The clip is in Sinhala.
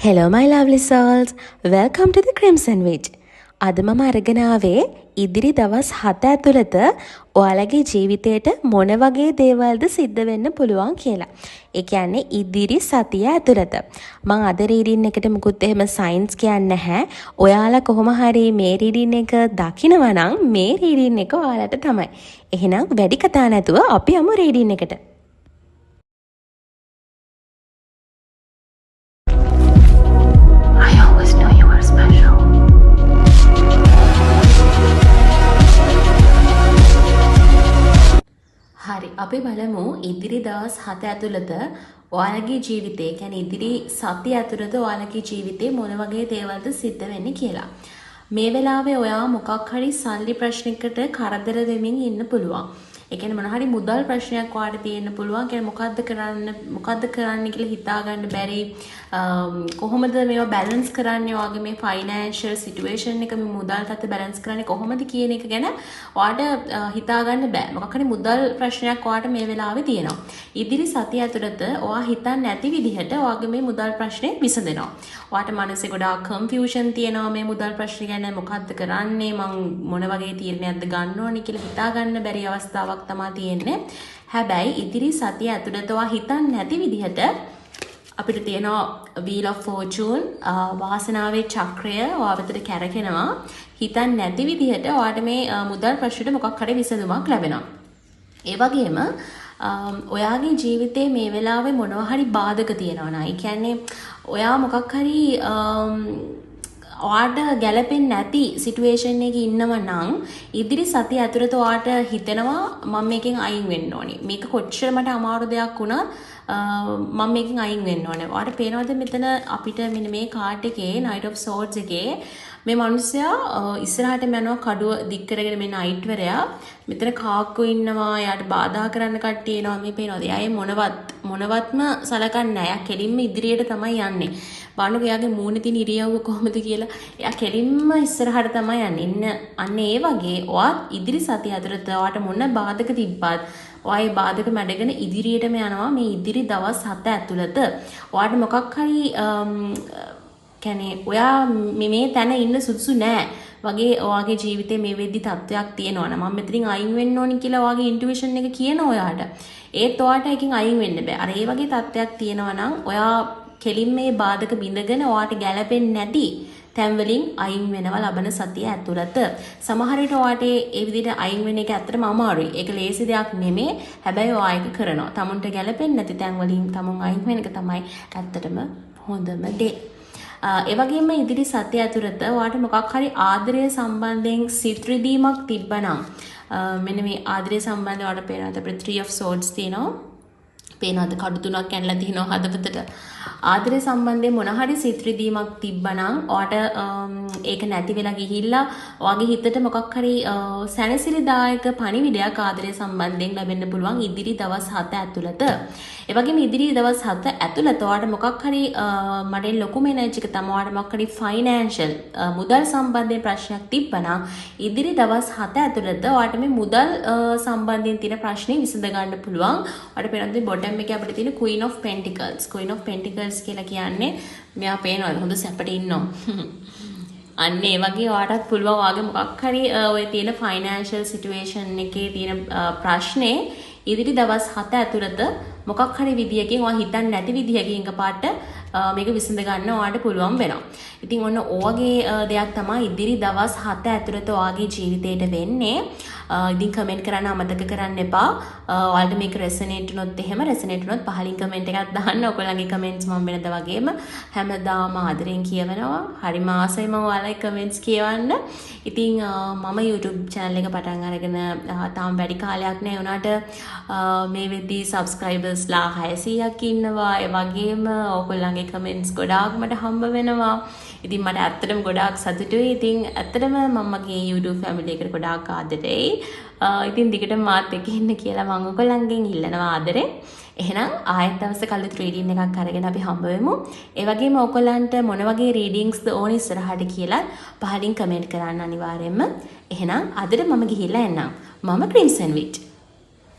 Hello my lovely souls. Welcome to the Crimson Witch. අද මම අරගෙන ආවේ ඉදිරි දවස් 7 ඇතුළත ඔයාලගේ ජීවිතේට මොන වගේ දේවල්ද සිද්ධ වෙන්න පුළුවන් කියලා. ඒ කියන්නේ ඉදිරි සතිය ඇතුළත. මම අද රීඩින් එකට මුකුත් එහෙම සයින්ස් කියන්නේ නැහැ. ඔයාලා කොහොම හරි මේ රීඩින් එක දකිනවා නම් මේ රීඩින් එක ඔයාලට තමයි. එහෙනම් වැඩි කතා නැතුව අපි යමු රීඩින් එකට. හරි අපි බලමු ඉදිරි දවස් 7 ඇතුළත ඔයාලගේ ජීවිතේ කියන්නේ ඉදිරි සතිය ඇතුළත ඔයාලගේ ජීවිතේ මොන වගේ දේවල්ද සිද්ධ වෙන්නේ කියලා. මේ වෙලාවේ ඔයා මොකක් හරි සල්ලි ප්‍රශ්නයකට කරදර වෙමින් ඉන්න පුළුවන්. ඒ කියන්නේ මොන හරි මුදල් ප්‍රශ්නයක් ඔයාලට තියෙන්න පුළුවන්. කියන්නේ මොකද්ද කරන්න කියලා හිතා ගන්න බැරි. කොහොමද මේවා බැලන්ස් කරන්නේ ඔයාගේ මේ ෆයිනෑන්ෂල් සිටුේෂන් එක මේ මුදල් තත්ත්වය බැලන්ස් කරන්නේ කොහොමද කියන එක ගැන ඔයාලට හිතා ගන්න බෑ. මොකක් හරි මුදල් ප්‍රශ්නයක් ඔයාලට මේ වෙලාවේ තියෙනවා. ඉදිරි සතිය ඇතුළත ඔයා හිතන්නේ නැති විදිහට ඔයාගේ මේ මුදල් ප්‍රශ්නේ විසඳෙනවා. ඔයාට මනසේ ගොඩාක් කන්ෆියුෂන් තියෙනවා මේ මුදල් ප්‍රශ්නේ ගැන මොකද්ද කරන්නේ මං මොන වගේ තීරණයක්ද ගන්න ඕනේ කියලා හිතා ගන්න බැරි අවස්ථාවක් තමයි තියෙන්නේ. හැබැයි ඉදිරි සතිය ඇතුළත ඔයා හිතන්නේ නැති විදිහට අපිට තියෙනවා Wheel of Fortune වාසනාවේ චක්‍රය ඔයා වෙතට කැරකෙනවා. හිතන්නේ නැති විදිහට ඔයාට මේ මුදල් ප්‍රශ්නෙට මොකක් හරි විසඳුමක් ලැබෙනවා. ඒ වගේම ඔයාගේ ජීවිතේ මේ වෙලාවේ මොනවා හරි බාධක තියෙනවා නා. ඒ කියන්නේ ඔයා මොකක් හරි ඔයාට ගැලපෙන්නේ නැති සිටුේෂන් එකක ඉන්නව නම් ඉදිරි සතිය ඇතුළත ඔයාට හිතෙනවා මම මේකෙන් අයින් වෙන්න ඕනේ. මේක කොච්චර මට අමාරු දෙයක් වුණත් මම මේකෙන් අයින් වෙන්න ඕනේ. ඔයාට පේනවද මෙතන අපිට මෙන්න මේ කාඩ් එකේ Knight of Swords එකේ මේ මිනිස්සයා ඉස්සරහට යනවා කඩුව දික් කරගෙන මේ නයිට්වරයා මෙතන කාක්කෝ ඉන්නවා යාට බාධා කරන්න කට්ටිය එනවා මේ පේනවාද එයා මොනවත්ම සලකන්නේ නැහැ එයා කෙලින්ම ඉදිරියට තමයි යන්නේ බලන්නකෝ එයාගේ මූණේ තියෙන ඉරියව්ව කොහොමද කියලා එයා කෙලින්ම ඉස්සරහට තමයි යන්නේ අන්න ඒ වගේ ඔයාත් ඉදිරි සතිය ඇතුළත ඔයාට මොන බාධක තිබ්බත් ඔයා ඒ බාධක මැඩගෙන ඉදිරියටම යනවා මේ ඉදිරි දවස් 7 ඇතුළත ඔයාට මොකක් හරි කියන්නේ ඔයා මේ තැන ඉන්න සුදුසු නෑ වගේ ඔයාගේ ජීවිතේ මේ වෙද්දි තත්ත්වයක් තියෙනවා නම් මම මෙතනින් අයින් වෙන්න ඕනි කියලා ඔයාගේ ඉන්ටුයිෂන් එක කියන ඔයාට ඒත් ඔයාට එකකින් අයින් වෙන්න බෑ අර ඒ වගේ තත්ත්වයක් තියෙනවා නම් ඔයා කෙලින් මේ බාධක බිඳගෙන ඔයාට ගැළපෙන්නේ නැති තැන් වලින් අයින් වෙනවා ලබන සතිය ඇතුළත සමහර විට ඔයාට ඒ විදිහට අයින් වෙන එක ඇත්තටම අමාරුයි ඒක ලේසි දෙයක් නෙමෙයි හැබැයි ඔයා ඒක කරනවා tamunට ගැළපෙන්නේ නැති තැන් වලින් tamun අයින් වෙන එක තමයි ඇත්තටම හොඳම දේ ඒ වගේම ඉදිරි සතිය ඇතුළත ඔයාට මොකක් හරි ආදරය සම්බන්ධයෙන් සිත් රිදීමක් තිබ්බනම් මෙන්න මේ ආදරය සම්බන්ධව ඔයාලට පේනවා අපිට 3 of swords තියෙනවා පේනවාද කඩු තුනක් කැඩලා තියෙනවා හදවතට ආදරය සම්බන්ධයෙන් මොන හරි සිත් රිදීමක් තිබ්බනම් ඔයාට ඒක නැති වෙලා ගිහිල්ලා ඔයාගේ හිතට මොකක් හරි සැනසිලිදායක පණිවිඩයක් ආදරය සම්බන්ධයෙන් ලැබෙන්න පුළුවන් ඉදිරි දවස් 7 ඇතුළත ඒ වගේම ඉදිරි දවස් 7 ඇතුළත ඔයාට මොකක් හරි මඩේ ලොකු මැනේජ් එක තමයි ඔයාට මොකක් හරි ෆයිනෑන්ෂල් මුදල් සම්බන්ධයෙන් ප්‍රශ්නයක් තිබ්බනම් ඉදිරි දවස් 7 ඇතුළත ඔයාට මේ මුදල් සම්බන්ධයෙන් තියෙන ප්‍රශ්නේ විසඳ ගන්න පුළුවන් ඔයාට පේනවාද බොටම් එකේ අපිට තියෙන Queen of Pentacles කියලා කියන්නේ මෙයා පේනවාද හොඳ සැපට ඉන්නවා අන්න ඒ වගේ ඔයාටත් පුළුවන් ඔයාගේ මොකක් හරි ඔය තියෙන ෆයිනෑන්ෂල් සිටුේෂන් එකේ තියෙන ප්‍රශ්නේ ඉදිරි දවස් 7 ඇතුළත මොකක් හරි විදියකින් ඔයා හිතන්නේ නැති විදියකින් එකපාරට මේක විසඳ ගන්න ඔයාට පුළුවන් වෙනවා. ඉතින් ඔන්න ඔයගේ දෙයක් තමයි ඉදිරි දවස් 7 ඇතුළත ඔයාගේ ජීවිතේට වෙන්නේ. ඉතින් කමෙන්ට් කරන්න අමතක කරන්න එපා. ඔයාලට මේක රෙසනේට් වුණොත් එහෙම රෙසනේට් වුණොත් පහලින් කමෙන්ට් එකක් දාන්න. ඔයගොල්ලන්ගේ කමෙන්ට්ස් මම වෙනද වගේම හැමදාම ආදරෙන් කියවනවා. හරිම ආසයි මම ඔයාලගේ කමෙන්ට්ස් කියවන්න. ඉතින් මම YouTube channel එක පටන් අරගෙන තාම වැඩි කාලයක් නෑ වුණාට මේ වෙද්දී subscribersලා 600ක් ඉන්නවා. ඒ වගේම ඔයගොල්ලන්ගේ කමෙන්ට්ස් ගොඩාක් මට හම්බ වෙනවා. ඉතින් මට ඇත්තටම ගොඩාක් සතුටුයි. ඉතින් ඇත්තටම මම මගේ YouTube family එකට ගොඩාක් ආදරෙයි. ඉතින් දිගටම මාත් එක්ක ඉන්න කියලා මම ඔයගොල්ලන්ගෙන් ඉල්ලනවා ආදරේ. එහෙනම් ආයෙත් දවසක අලුත් රීඩින් එකක් අරගෙන අපි හම්බ වෙමු. ඒ වගේම ඔයගොල්ලන්ට මොන වගේ රීඩින්ග්ස්ද ඕනේ ඉස්සරහට කියලා පහලින් කමෙන්ට් කරන්න අනිවාර්යයෙන්ම. එහෙනම් අදට මම ගිහිල්ලා එන්නම්. මම Crimson Witch.